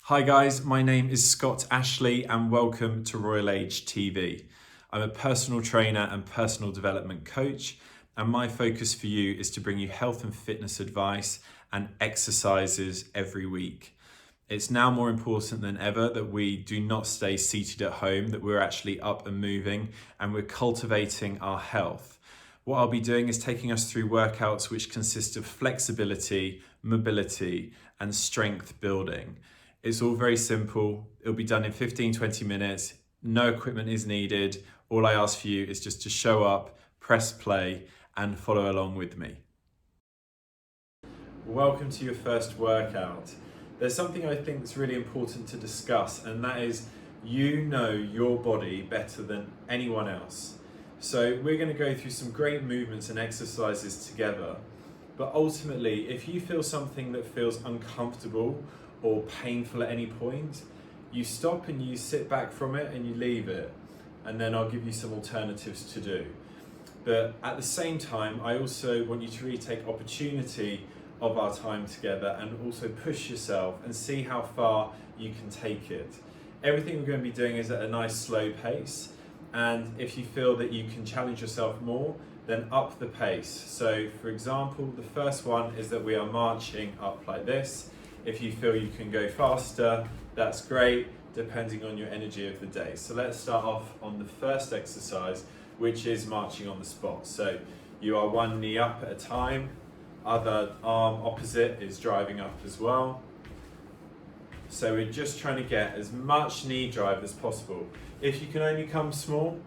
Hi guys, my name is Scott Ashley and welcome to Royal Age TV. I'm a personal trainer and personal development coach, and my focus for you is to bring you health and fitness advice and exercises every week. It's now more important than ever that we do not stay seated at home, that we're actually up and moving and we're cultivating our health. What I'll be doing is taking us through workouts which consist of flexibility, mobility, and strength building. It's all very simple. It'll be done in 15-20 minutes. No equipment is needed. All I ask for you is just to show up, press play, and follow along with me. Welcome to your first workout. There's something I think that's really important to discuss, and that is you know your body better than anyone else. So we're going to go through some great movements and exercises together. But ultimately, if you feel something that feels uncomfortable or painful at any point, you stop and you sit back from it and you leave it. And then I'll give you some alternatives to do. But at the same time, I also want you to really take opportunity of our time together and also push yourself and see how far you can take it. Everything we're going to be doing is at a nice slow pace. And if you feel that you can challenge yourself more, then up the pace. So for example, the first one is that we are marching up like this. If you feel you can go faster, that's great, depending on your energy of the day. So let's start off on the first exercise, which is marching on the spot. So you are one knee up at a time, other arm opposite is driving up as well. So we're just trying to get as much knee drive as possible. If you can only come small,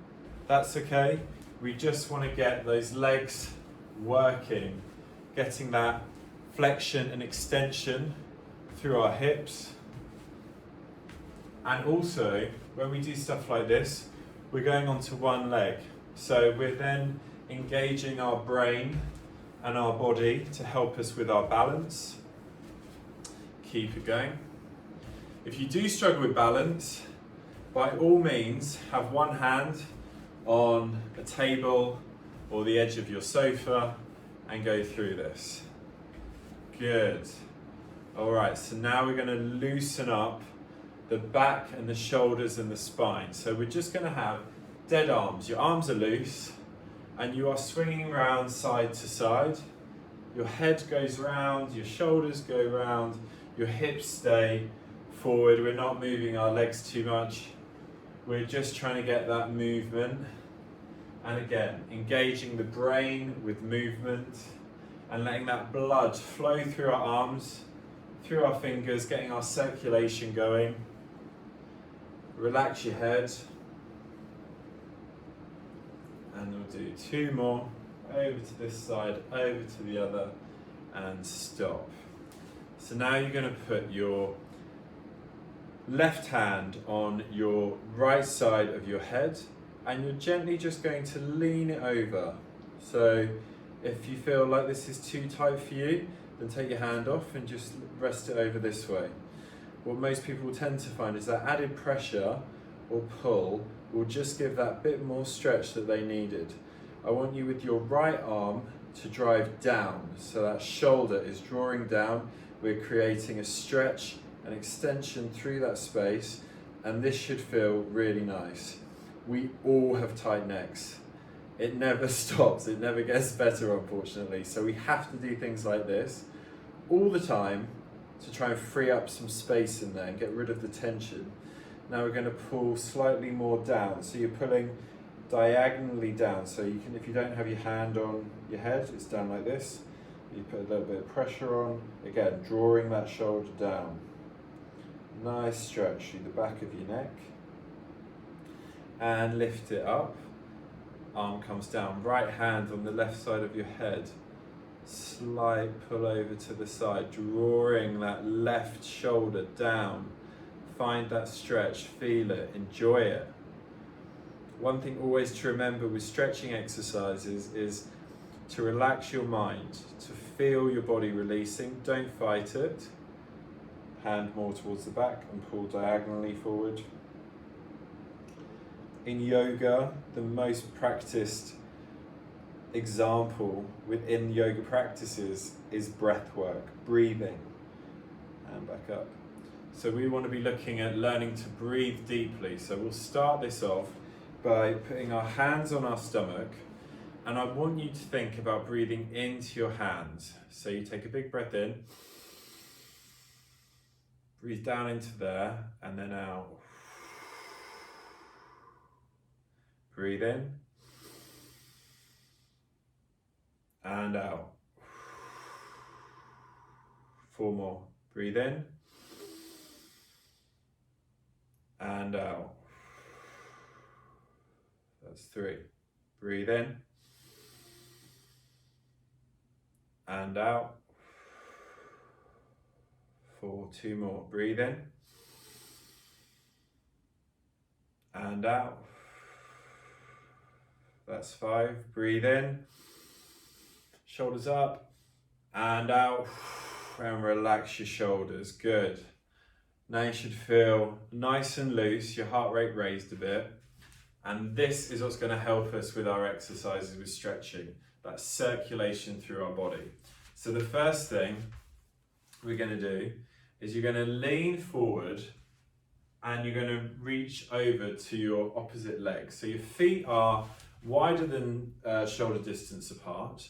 that's okay. We just want to get those legs working, getting that flexion and extension through our hips. And also, when we do stuff like this, we're going onto one leg. So we're then engaging our brain and our body to help us with our balance. Keep it going. If you do struggle with balance, by all means, have one hand on a table or the edge of your sofa and go through this. Good. All right, so now we're going to loosen up the back and the shoulders and the spine. So we're just going to have dead arms. Your arms are loose and you are swinging around side to side. Your head goes round, your shoulders go round, your hips stay forward. We're not moving our legs too much. We're just trying to get that movement. And again, engaging the brain with movement and letting that blood flow through our arms, through our fingers, getting our circulation going. Relax your head. And we'll do two more. Over to this side, over to the other, and stop. So now you're going to put your left hand on your right side of your head, and you're gently just going to lean it over. So if you feel like this is too tight for you, then take your hand off and just rest it over this way. What most people will tend to find is that added pressure or pull will just give that bit more stretch that they needed. I want you with your right arm to drive down, so that shoulder is drawing down. We're creating a stretch, an extension through that space, and this should feel really nice. We all have tight necks. It never stops, it never gets better, unfortunately. So we have to do things like this all the time to try and free up some space in there and get rid of the tension. Now we're going to pull slightly more down. So you're pulling diagonally down. So you can, if you don't have your hand on your head, it's down like this. You put a little bit of pressure on, again, drawing that shoulder down. Nice stretch through the back of your neck. And lift it up. Arm comes down. Right hand on the left side of your head. Slight pull over to the side, drawing that left shoulder down. Find that stretch, feel it, enjoy it. One thing always to remember with stretching exercises is to relax your mind, to feel your body releasing. Don't fight it. Hand more towards the back and pull diagonally forward. In yoga, the most practiced example within yoga practices is breath work, breathing, and back up. So we want to be looking at learning to breathe deeply. So we'll start this off by putting our hands on our stomach, and I want you to think about breathing into your hands. So you take a big breath in, breathe down into there, and then out. Breathe in and out. 4 more. Breathe in and out. That's 3. Breathe in and out. 4. 2 more. Breathe in and out. That's 5. Breathe in, shoulders up and out, and relax your shoulders. Good. Now you should feel nice and loose, your heart rate raised a bit. And this is what's going to help us with our exercises with stretching, that circulation through our body. So the first thing we're going to do is you're going to lean forward and you're going to reach over to your opposite leg. So your feet are wider than shoulder distance apart,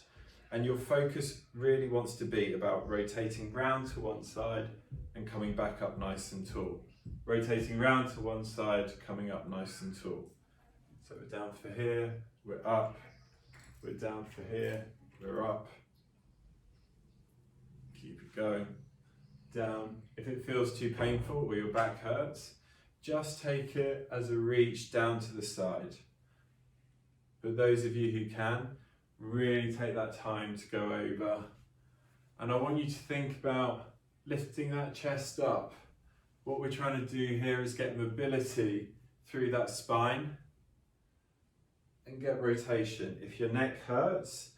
and your focus really wants to be about rotating round to one side and coming back up nice and tall. Rotating round to one side, coming up nice and tall. So we're down for here, we're up, we're down for here, we're up. Keep it going. Down. If it feels too painful or your back hurts, just take it as a reach down to the side. But those of you who can, really take that time to go over. And I want you to think about lifting that chest up. What we're trying to do here is get mobility through that spine and get rotation. If your neck hurts,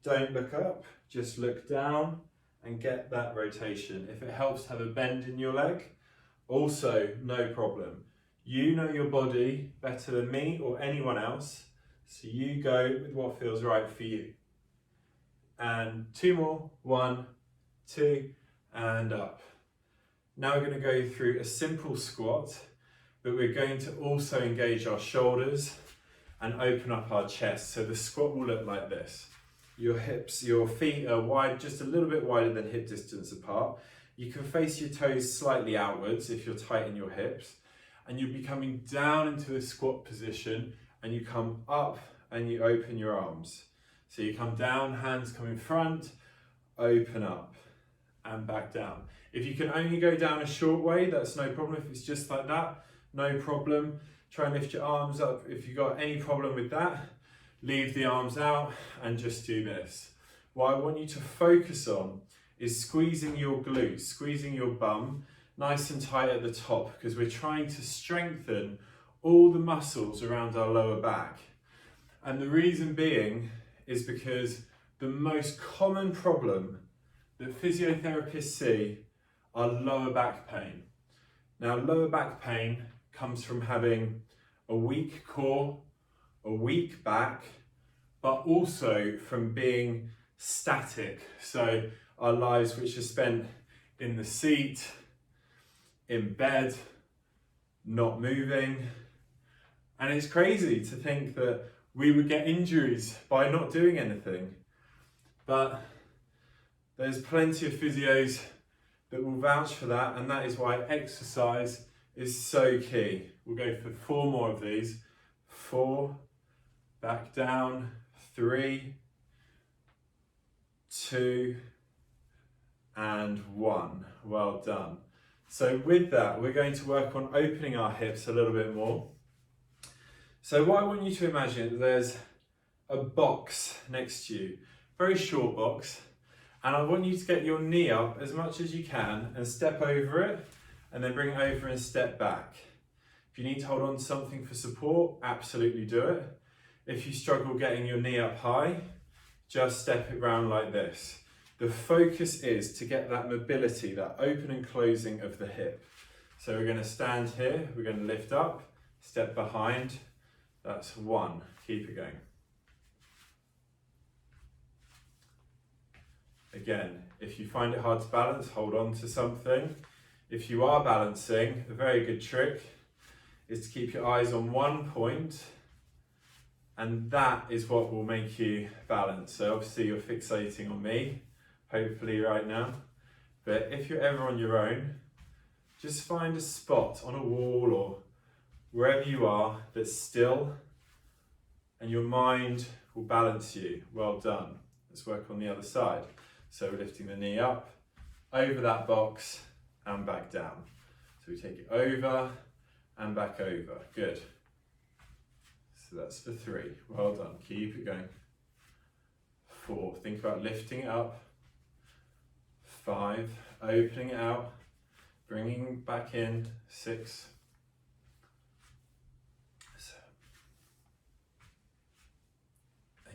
don't look up, just look down and get that rotation. If it helps have a bend in your leg, also no problem. You know your body better than me or anyone else, so you go with what feels right for you. And 2 more, 1, 2, and up. Now we're going to go through a simple squat, but we're going to also engage our shoulders and open up our chest. So the squat will look like this. Your hips, your feet are wide, just a little bit wider than hip distance apart. You can face your toes slightly outwards if you're tight in your hips, and you'll be coming down into a squat position, and you come up and you open your arms. So you come down, hands come in front, open up and back down. If you can only go down a short way, that's no problem. If it's just like that, no problem. Try and lift your arms up. If you've got any problem with that, leave the arms out and just do this. What I want you to focus on is squeezing your glutes, squeezing your bum nice and tight at the top, because we're trying to strengthen all the muscles around our lower back. And the reason being is because the most common problem that physiotherapists see are lower back pain. Now, lower back pain comes from having a weak core, a weak back, but also from being static. So our lives which are spent in the seat, in bed, not moving. And it's crazy to think that we would get injuries by not doing anything. But there's plenty of physios that will vouch for that, and that is why exercise is so key. We'll go for 4 more of these. 4, back down, 3, 2, and 1. Well done. So with that, we're going to work on opening our hips a little bit more. So what I want you to imagine, there's a box next to you, very short box, and I want you to get your knee up as much as you can and step over it, and then bring it over and step back. If you need to hold on to something for support, absolutely do it. If you struggle getting your knee up high, just step it round like this. The focus is to get that mobility, that open and closing of the hip. So we're going to stand here, we're going to lift up, step behind. That's 1. Keep it going. Again, if you find it hard to balance, hold on to something. If you are balancing, a very good trick is to keep your eyes on one point, and that is what will make you balance. So obviously you're fixating on me, hopefully right now, but if you're ever on your own, just find a spot on a wall or wherever you are that's still, and your mind will balance you. Well done. Let's work on the other side. So we're lifting the knee up, over that box and back down. So we take it over and back over. Good. So that's for 3. Well done. Keep it going. 4. Think about lifting it up. 5. Opening it out. Bringing back in. 6. 7. 8.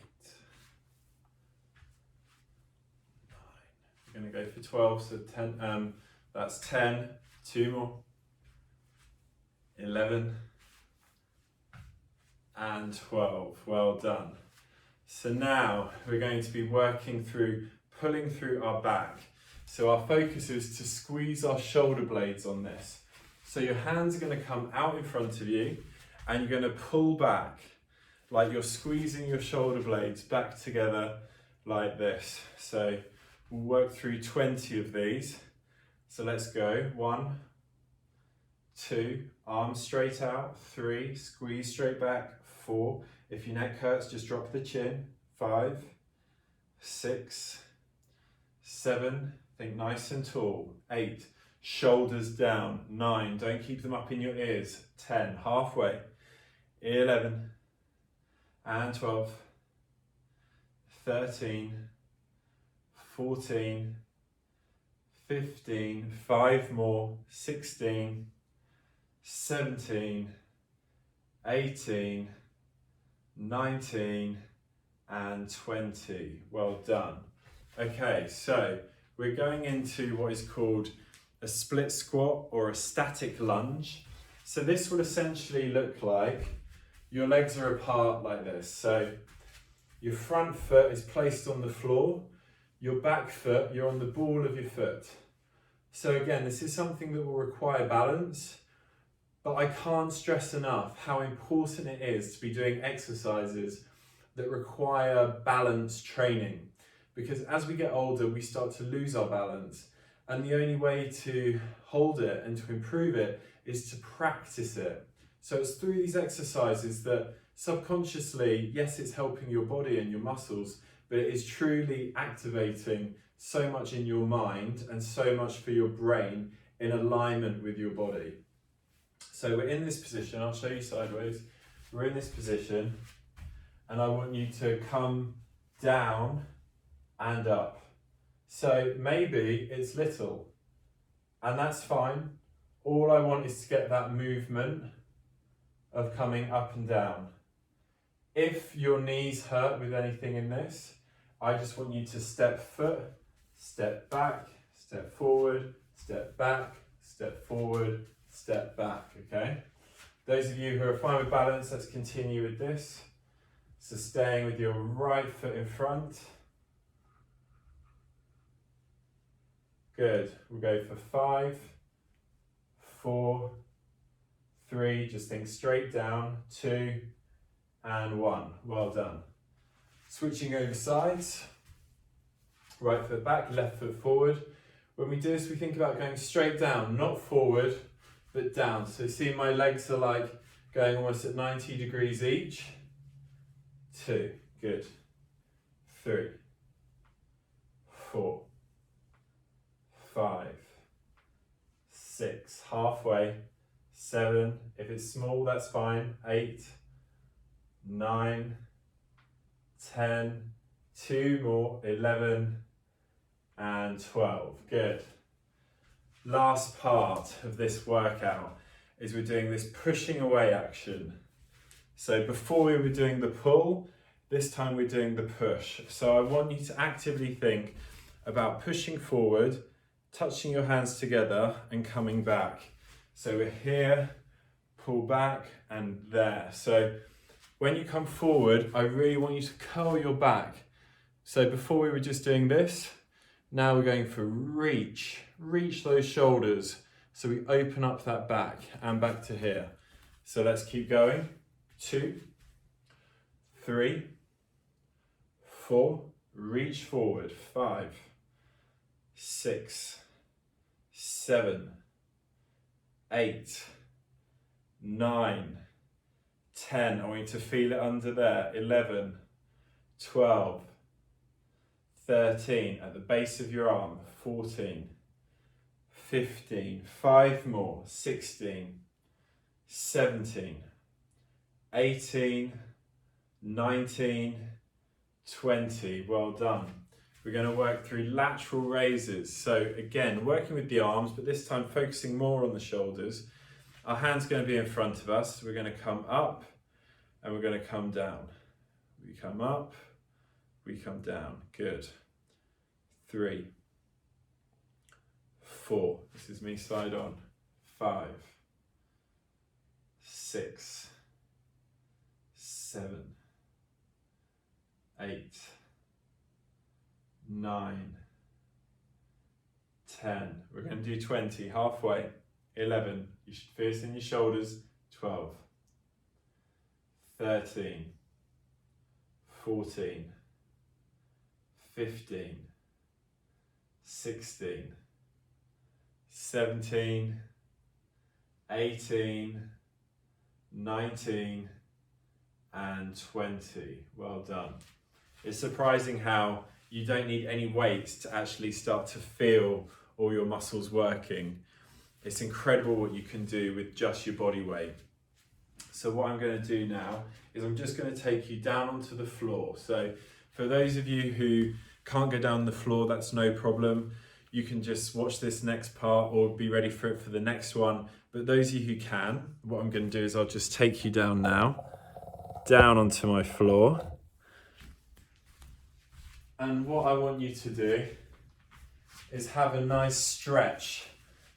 9. We're going to go for 12. So 10. That's 10. 2 more. 11. And 12. Well done. So now we're going to be working through pulling through our back. So our focus is to squeeze our shoulder blades on this. So your hands are going to come out in front of you and you're going to pull back like you're squeezing your shoulder blades back together like this. So we'll work through 20 of these. So let's go. 1, 2, arms straight out. 3, squeeze straight back. 4, if your neck hurts, just drop the chin. 5, 6, 7, think nice and tall. 8, shoulders down. 9, don't keep them up in your ears. 10, halfway. 11, and 12, 13, 14, 15, 5 more, 16, 17, 18, 19 and 20. Well done. Okay, so we're going into what is called a split squat or a static lunge. So this will essentially look like your legs are apart like this. So your front foot is placed on the floor, your back foot, you're on the ball of your foot. So again, this is something that will require balance. But I can't stress enough how important it is to be doing exercises that require balance training. Because as we get older, we start to lose our balance. And the only way to hold it and to improve it is to practice it. So it's through these exercises that subconsciously, yes, it's helping your body and your muscles, but it is truly activating so much in your mind and so much for your brain in alignment with your body. So we're in this position, I'll show you sideways. We're in this position and I want you to come down and up. So maybe it's little and that's fine. All I want is to get that movement of coming up and down. If your knees hurt with anything in this, I just want you to step foot, step back, step forward, step back, step forward, step back, okay? Those of you who are fine with balance, let's continue with this. So staying with your right foot in front. Good, we'll go for 5, 4, 3, just think straight down, 2, and 1. Well done. Switching over sides. Right foot back, left foot forward. When we do this, we think about going straight down, not forward, but down. So see my legs are like going almost at 90 degrees each. 2, good. 3, 4, 5, 6, halfway. 7, if it's small, that's fine. 8, 9, 10, 2 more, 11, and 12. Good. Last part of this workout is we're doing this pushing away action. So before we were doing the pull, this time we're doing the push. So I want you to actively think about pushing forward, touching your hands together and coming back. So we're here, pull back and there. So when you come forward, I really want you to curl your back. So before we were just doing this, now we're going for reach. Reach those shoulders. So we open up that back and back to here. So let's keep going. 2, 3, 4, reach forward. 5, 6, 7, 8, 9, 10. I want you to feel it under there. 11, 12, 13, at the base of your arm. 14, 15, 5 more. 16, 17, 18, 19, 20. Well done. We're going to work through lateral raises. So again, working with the arms, but this time focusing more on the shoulders. Our hand's going to be in front of us. We're going to come up and we're going to come down. We come up, we come down. Good. 3, 4. This is me side on. 5, 6, 7, 8, 9, 10. We're going to do 20, halfway. 11. You should feel this in your shoulders. 12, 13, 14, 15, 16, 17, 18, 19, and 20. Well done. It's surprising how you don't need any weights to actually start to feel all your muscles working. It's incredible what you can do with just your body weight. So what I'm going to do now is I'm just going to take you down onto the floor. So for those of you who can't go down the floor, that's no problem. You can just watch this next part or be ready for it for the next one. But those of you who can, what I'm going to do is I'll just take you down now, down onto my floor. And what I want you to do is have a nice stretch.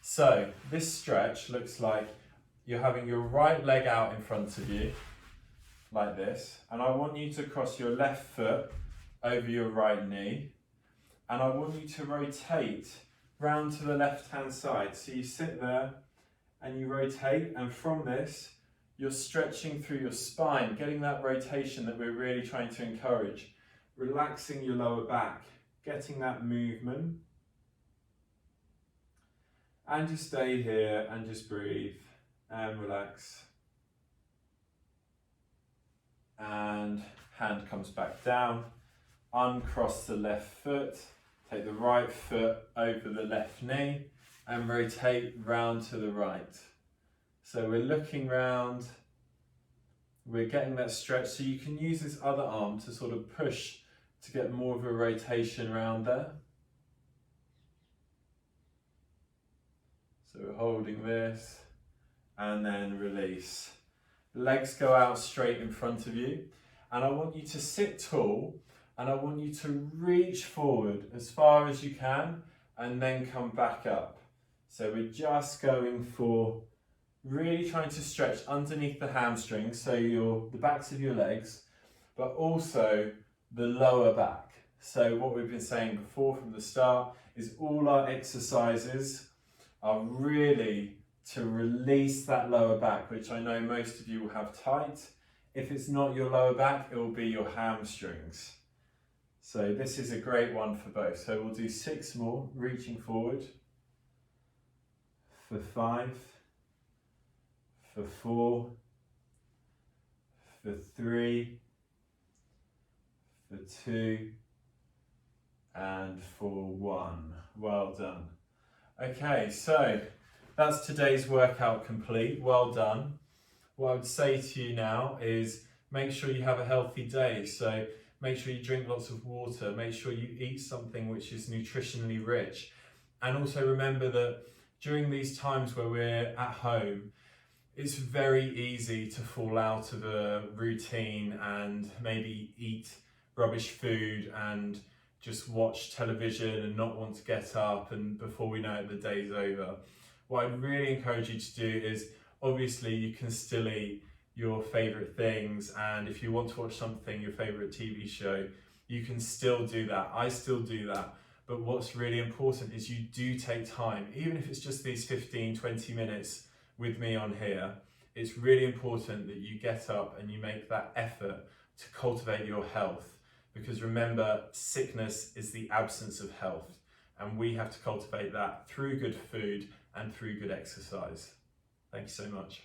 So this stretch looks like you're having your right leg out in front of you, like this. And I want you to cross your left foot over your right knee. And I want you to rotate round to the left-hand side. So you sit there and you rotate, and from this, you're stretching through your spine, getting that rotation that we're really trying to encourage. Relaxing your lower back, getting that movement. And just stay here and just breathe and relax. And hand comes back down. Uncross the left foot. Take the right foot over the left knee and rotate round to the right. So we're looking round. We're getting that stretch. So you can use this other arm to sort of push to get more of a rotation around there. So we're holding this and then release. Legs go out straight in front of you, and I want you to sit tall and I want you to reach forward as far as you can and then come back up. So we're just going for really trying to stretch underneath the hamstrings, so the backs of your legs, but also the lower back. So what we've been saying before from the start is all our exercises are really to release that lower back, which I know most of you will have tight. If it's not your lower back, it will be your hamstrings. So this is a great one for both. So we'll do 6 more, reaching forward. For 5, for 4, for 3, for 2, and for 1. Well done. Okay, so that's today's workout complete. Well done. What I would say to you now is make sure you have a healthy day. So make sure you drink lots of water. Make sure you eat something which is nutritionally rich. And also remember that during these times where we're at home, it's very easy to fall out of a routine and maybe eat rubbish food and just watch television and not want to get up, and before we know it, the day's over. What I'd really encourage you to do is, obviously you can still eat your favourite things, and if you want to watch something, your favourite TV show, you can still do that. I still do that. But what's really important is you do take time, even if it's just these 15, 20 minutes with me on here. It's really important that you get up and you make that effort to cultivate your health, because remember, sickness is the absence of health, and we have to cultivate that through good food and through good exercise. Thank you so much.